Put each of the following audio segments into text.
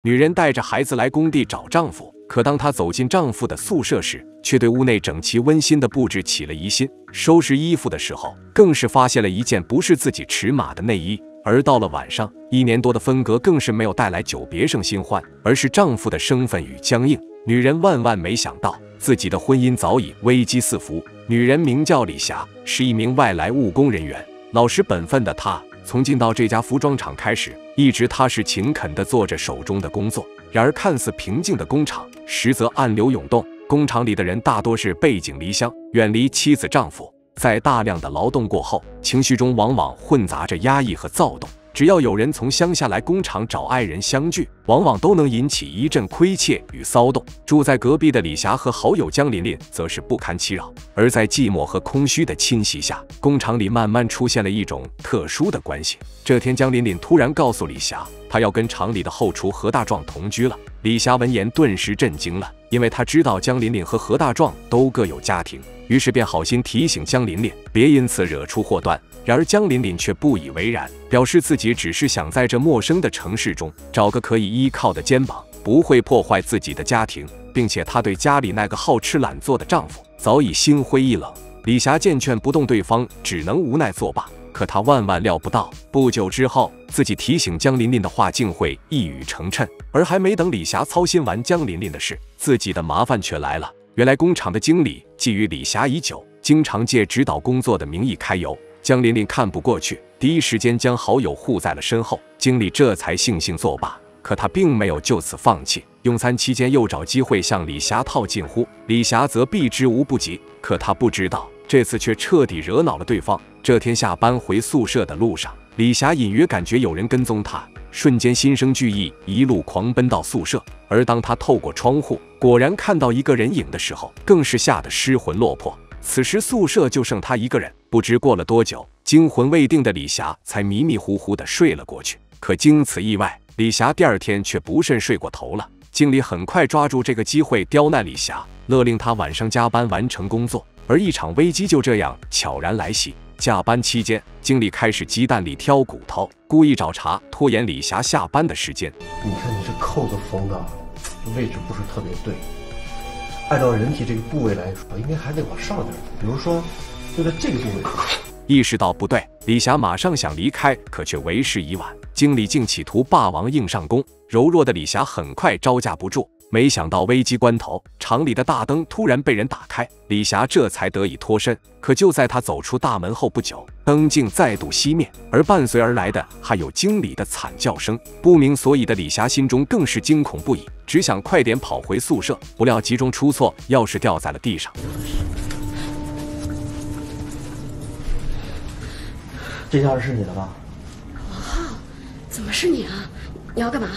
女人带着孩子来工地找丈夫，可当她走进丈夫的宿舍时，却对屋内整齐温馨的布置起了疑心。收拾衣服的时候，更是发现了一件不是自己尺码的内衣。而到了晚上，1年多的分隔更是没有带来久别生新欢，而是丈夫的生分与僵硬。女人万万没想到，自己的婚姻早已危机四伏。女人名叫李霞，是一名外来务工人员。老实本分的她，从进到这家服装厂开始，一直踏实勤恳地做着手中的工作。然而看似平静的工厂，实则暗流涌动。工厂里的人大多是背井离乡，远离妻子丈夫，在大量的劳动过后，情绪中往往混杂着压抑和躁动。只要有人从乡下来工厂找爱人相聚，往往都能引起一阵窥窃与骚动。住在隔壁的李霞和好友江琳琳则是不堪其扰，而在寂寞和空虚的侵袭下，工厂里慢慢出现了一种特殊的关系。这天，江琳琳突然告诉李霞，她要跟厂里的后厨何大壮同居了。李霞闻言顿时震惊了，因为她知道江琳琳和何大壮都各有家庭，于是便好心提醒江琳琳别因此惹出祸端。然而江琳琳却不以为然，表示自己只是想在这陌生的城市中找个可以依靠的肩膀，不会破坏自己的家庭，并且她对家里那个好吃懒做的丈夫早已心灰意冷。李霞见劝不动对方，只能无奈作罢。可她万万料不到，不久之后，自己提醒江琳琳的话竟会一语成谶。而还没等李霞操心完江琳琳的事，自己的麻烦却来了。原来工厂的经理觊觎李霞已久，经常借指导工作的名义揩油。江琳琳看不过去，第一时间将好友护在了身后，经理这才悻悻作罢。可他并没有就此放弃，用餐期间又找机会向李霞套近乎，李霞则避之无不及。可他不知道，这次却彻底惹恼了对方。这天下班回宿舍的路上，李霞隐约感觉有人跟踪她，瞬间心生惧意，一路狂奔到宿舍。而当她透过窗户果然看到一个人影的时候，更是吓得失魂落魄。此时宿舍就剩她一个人，不知过了多久，惊魂未定的李霞才迷迷糊糊地睡了过去。可经此意外，李霞第二天却不慎睡过头了。经理很快抓住这个机会刁难李霞，勒令她晚上加班完成工作。而一场危机就这样悄然来袭。加班期间，经理开始鸡蛋里挑骨头，故意找茬拖延李霞下班的时间。你看你这扣子缝的位置不是特别对，按照人体这个部位来说，应该还得往上点，比如说就在这个部位。意识到不对，李霞马上想离开，可却为时已晚。经理竟企图霸王硬上弓，柔弱的李霞很快招架不住。没想到危机关头，厂里的大灯突然被人打开，李霞这才得以脱身。可就在她走出大门后不久，灯竟再度熄灭，而伴随而来的还有经理的惨叫声。不明所以的李霞心中更是惊恐不已，只想快点跑回宿舍。不料集中出错，钥匙掉在了地上。这钥匙是你的吧？王浩，怎么是你啊？你要干嘛？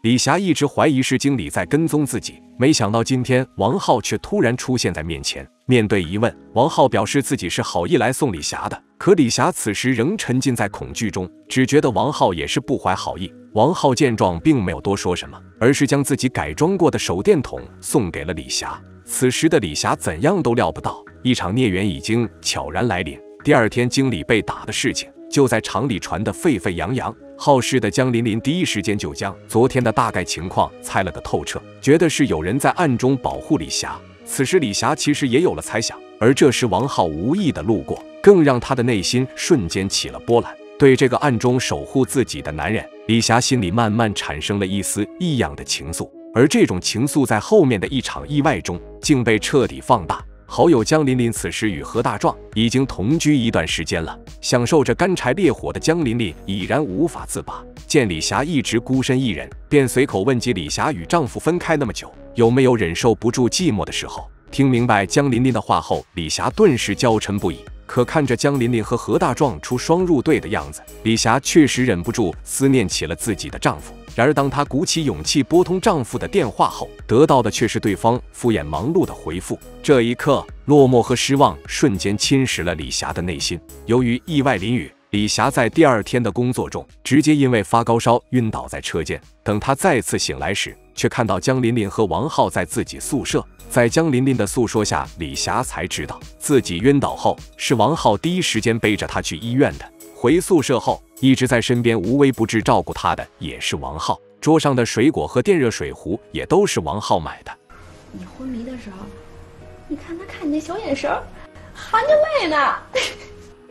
李霞一直怀疑是经理在跟踪自己，没想到今天王浩却突然出现在面前。面对疑问，王浩表示自己是好意来送李霞的。可李霞此时仍沉浸在恐惧中，只觉得王浩也是不怀好意。王浩见状并没有多说什么，而是将自己改装过的手电筒送给了李霞。此时的李霞怎样都料不到，一场孽缘已经悄然来临。第二天经理被打的事情就在厂里传得沸沸扬扬。好事的江琳琳第一时间就将昨天的大概情况猜了个透彻，觉得是有人在暗中保护李霞。此时李霞其实也有了猜想，而这时王浩无意的路过，更让她的内心瞬间起了波澜。对这个暗中守护自己的男人，李霞心里慢慢产生了一丝异样的情愫，而这种情愫在后面的一场意外中竟被彻底放大。好友江琳琳此时与何大壮已经同居一段时间了，享受着干柴烈火的江琳琳已然无法自拔。见李霞一直孤身一人，便随口问及李霞与丈夫分开那么久，有没有忍受不住寂寞的时候。听明白江琳琳的话后，李霞顿时娇嗔不已。可看着江琳琳和何大壮出双入对的样子，李霞确实忍不住思念起了自己的丈夫。然而当她鼓起勇气拨通丈夫的电话后，得到的却是对方敷衍忙碌的回复。这一刻，落寞和失望瞬间侵蚀了李霞的内心。由于意外淋雨，李霞在第二天的工作中直接因为发高烧晕倒在车间。等她再次醒来时，却看到江琳琳和王浩在自己宿舍。在江琳琳的诉说下，李霞才知道自己晕倒后是王浩第一时间背着她去医院的。回宿舍后，一直在身边无微不至照顾她的也是王浩。桌上的水果和电热水壶也都是王浩买的。你昏迷的时候，你看他看你那小眼神，含着泪呢。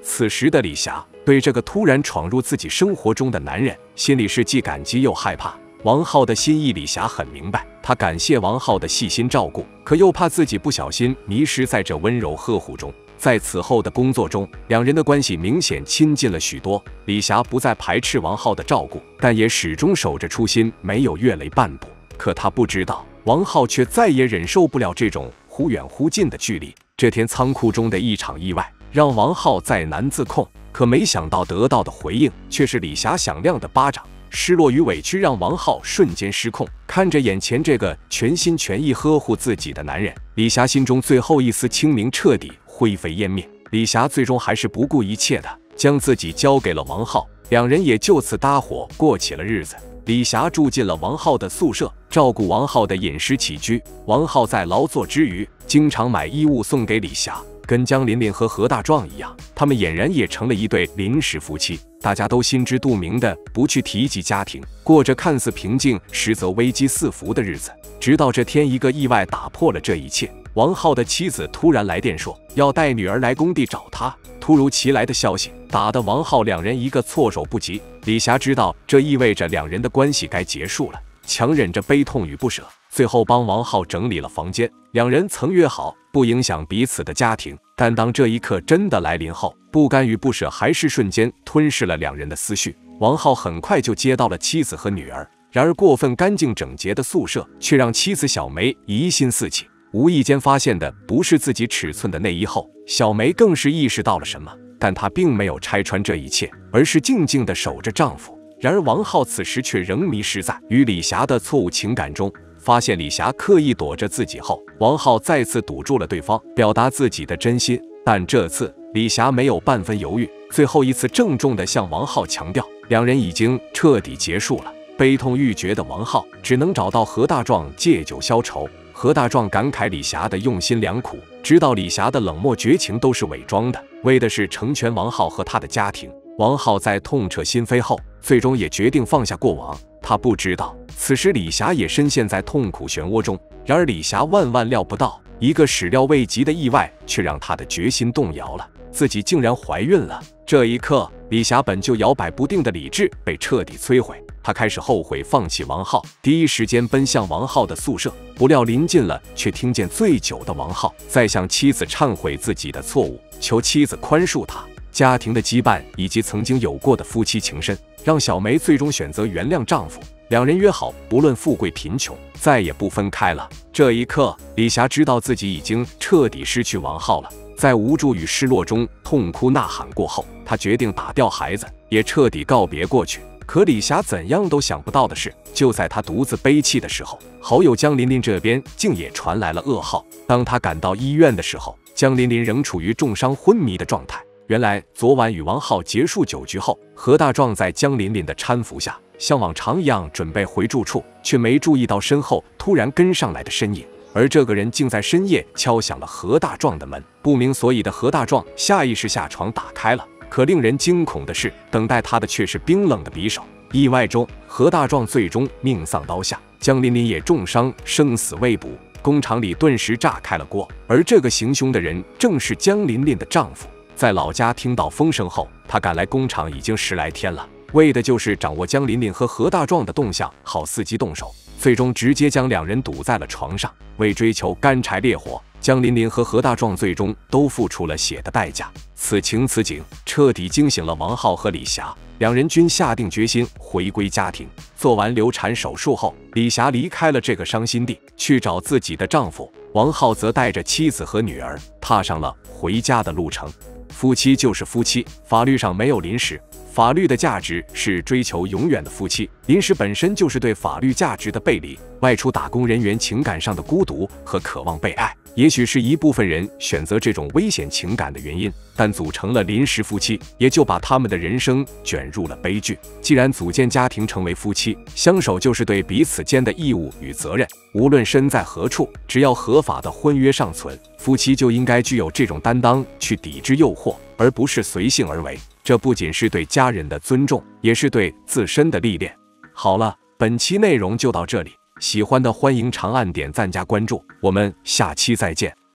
此时的李霞对这个突然闯入自己生活中的男人，心里是既感激又害怕。王浩的心意，李霞很明白，她感谢王浩的细心照顾，可又怕自己不小心迷失在这温柔呵护中。在此后的工作中，两人的关系明显亲近了许多。李霞不再排斥王浩的照顾，但也始终守着初心，没有越雷半步。可她不知道，王浩却再也忍受不了这种忽远忽近的距离。这天仓库中的一场意外，让王浩再难自控，可没想到得到的回应却是李霞响亮的巴掌。失落与委屈让王浩瞬间失控，看着眼前这个全心全意呵护自己的男人，李霞心中最后一丝清明彻底灰飞烟灭。李霞最终还是不顾一切的将自己交给了王浩，两人也就此搭伙过起了日子。李霞住进了王浩的宿舍，照顾王浩的饮食起居。王浩在劳作之余，经常买衣物送给李霞。跟江琳琳和何大壮一样，他们俨然也成了一对临时夫妻。大家都心知肚明的不去提及家庭，过着看似平静，实则危机四伏的日子。直到这天，一个意外打破了这一切。王浩的妻子突然来电说要带女儿来工地找他，突如其来的消息打得王浩两人一个措手不及。李霞知道这意味着两人的关系该结束了，强忍着悲痛与不舍，最后帮王浩整理了房间。两人曾约好不影响彼此的家庭，但当这一刻真的来临后，不甘与不舍还是瞬间吞噬了两人的思绪。王浩很快就接到了妻子和女儿，然而过分干净整洁的宿舍却让妻子小梅疑心四起。无意间发现的不是自己尺寸的内衣后，小梅更是意识到了什么，但她并没有拆穿这一切，而是静静地守着丈夫。然而王浩此时却仍迷失在与李霞的错误情感中。发现李霞刻意躲着自己后，王浩再次堵住了对方，表达自己的真心。但这次李霞没有半分犹豫，最后一次郑重地向王浩强调，两人已经彻底结束了。悲痛欲绝的王浩只能找到何大壮借酒消愁。何大壮感慨李霞的用心良苦，知道李霞的冷漠绝情都是伪装的，为的是成全王浩和他的家庭。王浩在痛彻心扉后，最终也决定放下过往。他不知道，此时李霞也深陷在痛苦漩涡中。然而李霞万万料不到，一个始料未及的意外却让她的决心动摇了，自己竟然怀孕了。这一刻，李霞本就摇摆不定的理智被彻底摧毁。她开始后悔放弃王浩，第一时间奔向王浩的宿舍。不料临近了，却听见醉酒的王浩在向妻子忏悔自己的错误，求妻子宽恕他。家庭的羁绊以及曾经有过的夫妻情深，让小梅最终选择原谅丈夫。两人约好，不论富贵贫穷，再也不分开了。这一刻，李霞知道自己已经彻底失去王浩了。在无助与失落中痛哭呐喊过后，她决定打掉孩子，也彻底告别过去。可李霞怎样都想不到的是，就在她独自悲泣的时候，好友江琳琳这边竟也传来了噩耗。当她赶到医院的时候，江琳琳仍处于重伤昏迷的状态。原来昨晚与王浩结束酒局后，何大壮在江琳琳的搀扶下，像往常一样准备回住处，却没注意到身后突然跟上来的身影。而这个人竟在深夜敲响了何大壮的门。不明所以的何大壮下意识下床打开了，可令人惊恐的是，等待他的却是冰冷的匕首。意外中，何大壮最终命丧刀下，江琳琳也重伤，生死未卜。工厂里顿时炸开了锅，而这个行凶的人正是江琳琳的丈夫。在老家听到风声后，他赶来工厂已经10来天了，为的就是掌握江琳琳和何大壮的动向，好伺机动手。最终直接将两人堵在了床上。为追求干柴烈火，江琳琳和何大壮最终都付出了血的代价。此情此景彻底惊醒了王浩和李霞，两人均下定决心回归家庭。做完流产手术后，李霞离开了这个伤心地，去找自己的丈夫。王浩则带着妻子和女儿踏上了回家的路程。夫妻就是夫妻，法律上没有临时，法律的价值是追求永远的夫妻，临时本身就是对法律价值的背离。外出打工人员情感上的孤独和渴望被爱，也许是一部分人选择这种危险情感的原因，但组成了临时夫妻，也就把他们的人生卷入了悲剧。既然组建家庭成为夫妻，相守就是对彼此间的义务与责任。无论身在何处，只要合法的婚约尚存，夫妻就应该具有这种担当去抵制诱惑，而不是随性而为。这不仅是对家人的尊重，也是对自身的历练。好了，本期内容就到这里，喜欢的欢迎长按点赞加关注，我们下期再见。